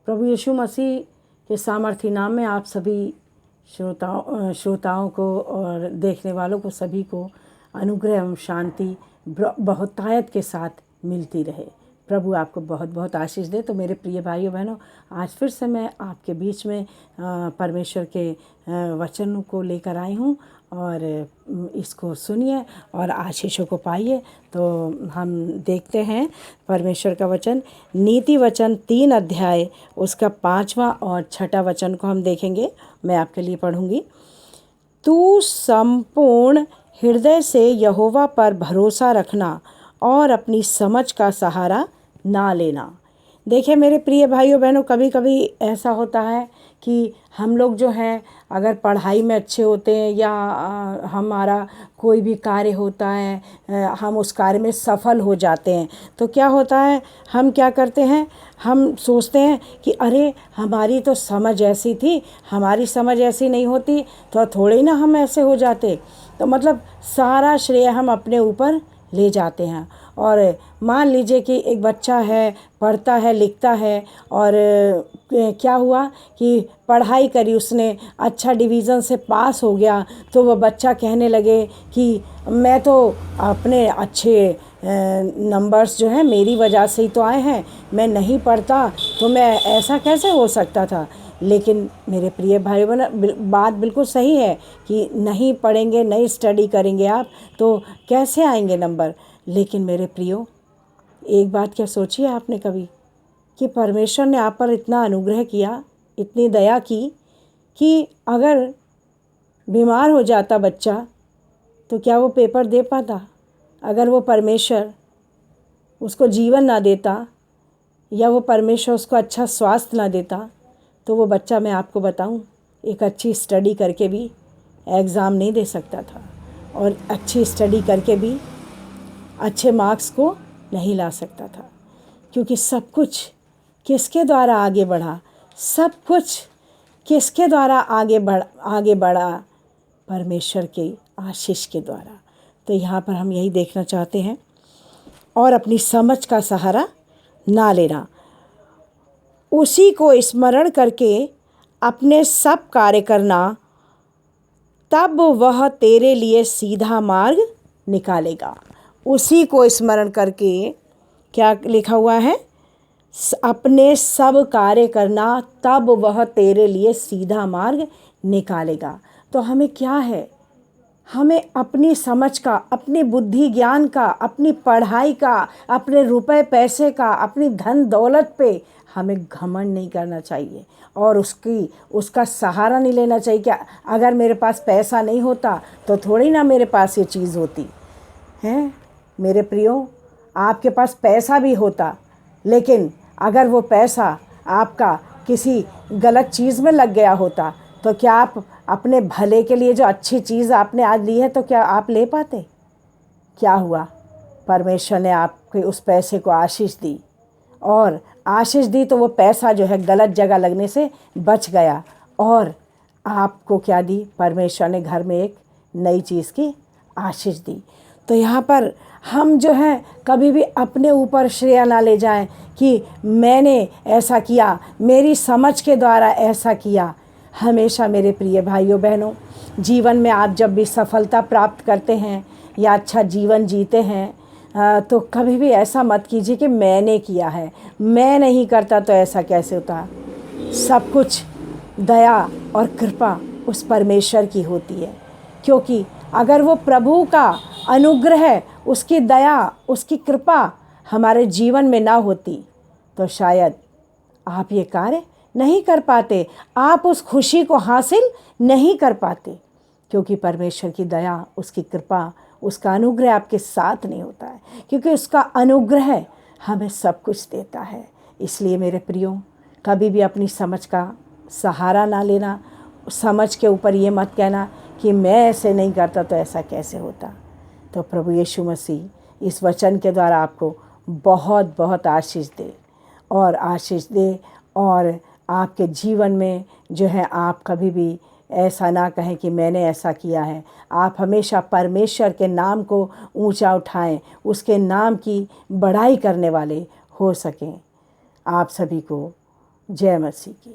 प्रभु यीशु मसीह के सामर्थी नाम में आप सभी श्रोताओं को और देखने वालों को सभी को अनुग्रह एवं शांति बहुतायत के साथ मिलती रहे। प्रभु आपको बहुत बहुत आशीष दे। तो मेरे प्रिय भाइयों बहनों, आज फिर से मैं आपके बीच में परमेश्वर के वचन को लेकर आई हूँ और इसको सुनिए और आशीषों को पाइए। तो हम देखते हैं परमेश्वर का वचन, नीति वचन 3 अध्याय उसका 5वां और 6वां वचन को हम देखेंगे। मैं आपके लिए पढ़ूंगी। तू संपूर्ण हृदय से यहोवा पर भरोसा रखना और अपनी समझ का सहारा ना लेना। देखिए मेरे प्रिय भाइयों बहनों, कभी कभी ऐसा होता है कि हम लोग जो हैं अगर पढ़ाई में अच्छे होते हैं या हमारा कोई भी कार्य होता है, हम उस कार्य में सफल हो जाते हैं, तो क्या होता है, हम क्या करते हैं, हम सोचते हैं कि अरे हमारी तो समझ ऐसी थी, हमारी समझ ऐसी नहीं होती तो थोड़े ना हम ऐसे हो जाते। तो मतलब सारा श्रेय हम अपने ऊपर ले जाते हैं। और मान लीजिए कि एक बच्चा है, पढ़ता है, लिखता है और क्या हुआ कि पढ़ाई करी, उसने अच्छा डिवीज़न से पास हो गया, तो वह बच्चा कहने लगे कि मैं तो अपने अच्छे नंबर्स जो हैं मेरी वजह से ही तो आए हैं, मैं नहीं पढ़ता तो मैं ऐसा कैसे हो सकता था। लेकिन मेरे प्रिय भाई बहन, बात बिल्कुल सही है कि नहीं पढ़ेंगे, नहीं स्टडी करेंगे आप तो कैसे आएंगे नंबर। लेकिन मेरे प्रियो, एक बात क्या सोची है आपने कभी कि परमेश्वर ने आप पर इतना अनुग्रह किया, इतनी दया की कि अगर बीमार हो जाता बच्चा तो क्या वो पेपर दे पाता? अगर वो परमेश्वर उसको जीवन ना देता या वो परमेश्वर उसको अच्छा स्वास्थ्य ना देता तो वो बच्चा, मैं आपको बताऊं, एक अच्छी स्टडी करके भी एग्ज़ाम नहीं दे सकता था और अच्छी स्टडी करके भी अच्छे मार्क्स को नहीं ला सकता था। क्योंकि सब कुछ किसके द्वारा आगे बढ़ा? सब कुछ किसके द्वारा आगे बढ़ा? परमेश्वर के आशीष के द्वारा। तो यहाँ पर हम यही देखना चाहते हैं। और अपनी समझ का सहारा ना लेना, उसी को स्मरण करके अपने सब कार्य करना, तब वह तेरे लिए सीधा मार्ग निकालेगा। उसी को स्मरण करके, क्या लिखा हुआ है, अपने सब कार्य करना तब वह तेरे लिए सीधा मार्ग निकालेगा। तो हमें क्या है, हमें अपनी समझ का, अपनी बुद्धि ज्ञान का, अपनी पढ़ाई का, अपने रुपए पैसे का, अपनी धन दौलत पे हमें घमंड नहीं करना चाहिए और उसका सहारा नहीं लेना चाहिए कि अगर मेरे पास पैसा नहीं होता तो थोड़ी ना मेरे पास ये चीज़ होती है। मेरे प्रियो, आपके पास पैसा भी होता, लेकिन अगर वो पैसा आपका किसी गलत चीज़ में लग गया होता तो क्या आप अपने भले के लिए जो अच्छी चीज़ आपने आज ली है तो क्या आप ले पाते? क्या हुआ, परमेश्वर ने आपके उस पैसे को आशीष दी, और आशीष दी तो वो पैसा जो है गलत जगह लगने से बच गया और आपको क्या दी? परमेश्वर ने घर में एक नई चीज़ की आशीष दी। तो यहाँ पर हम जो है कभी भी अपने ऊपर श्रेय ना ले जाएं कि मैंने ऐसा किया, मेरी समझ के द्वारा ऐसा किया। हमेशा मेरे प्रिय भाइयों बहनों, जीवन में आप जब भी सफलता प्राप्त करते हैं या अच्छा जीवन जीते हैं तो कभी भी ऐसा मत कीजिए कि मैंने किया है, मैं नहीं करता तो ऐसा कैसे होता। सब कुछ दया और कृपा उस परमेश्वर की होती है, क्योंकि अगर वो प्रभु का अनुग्रह, उसकी दया, उसकी कृपा हमारे जीवन में ना होती तो शायद आप ये कार्य नहीं कर पाते, आप उस खुशी को हासिल नहीं कर पाते, क्योंकि परमेश्वर की दया, उसकी कृपा, उसका अनुग्रह आपके साथ नहीं होता है, क्योंकि उसका अनुग्रह हमें सब कुछ देता है। इसलिए मेरे प्रियो, कभी भी अपनी समझ का सहारा ना लेना। समझ के ऊपर ये मत कहना कि मैं ऐसे नहीं करता तो ऐसा कैसे होता। तो प्रभु यीशु मसीह इस वचन के द्वारा आपको बहुत बहुत आशीष दे और आपके जीवन में जो है आप कभी भी ऐसा ना कहें कि मैंने ऐसा किया है। आप हमेशा परमेश्वर के नाम को ऊंचा उठाएं, उसके नाम की बड़ाई करने वाले हो सकें। आप सभी को जय मसीह की।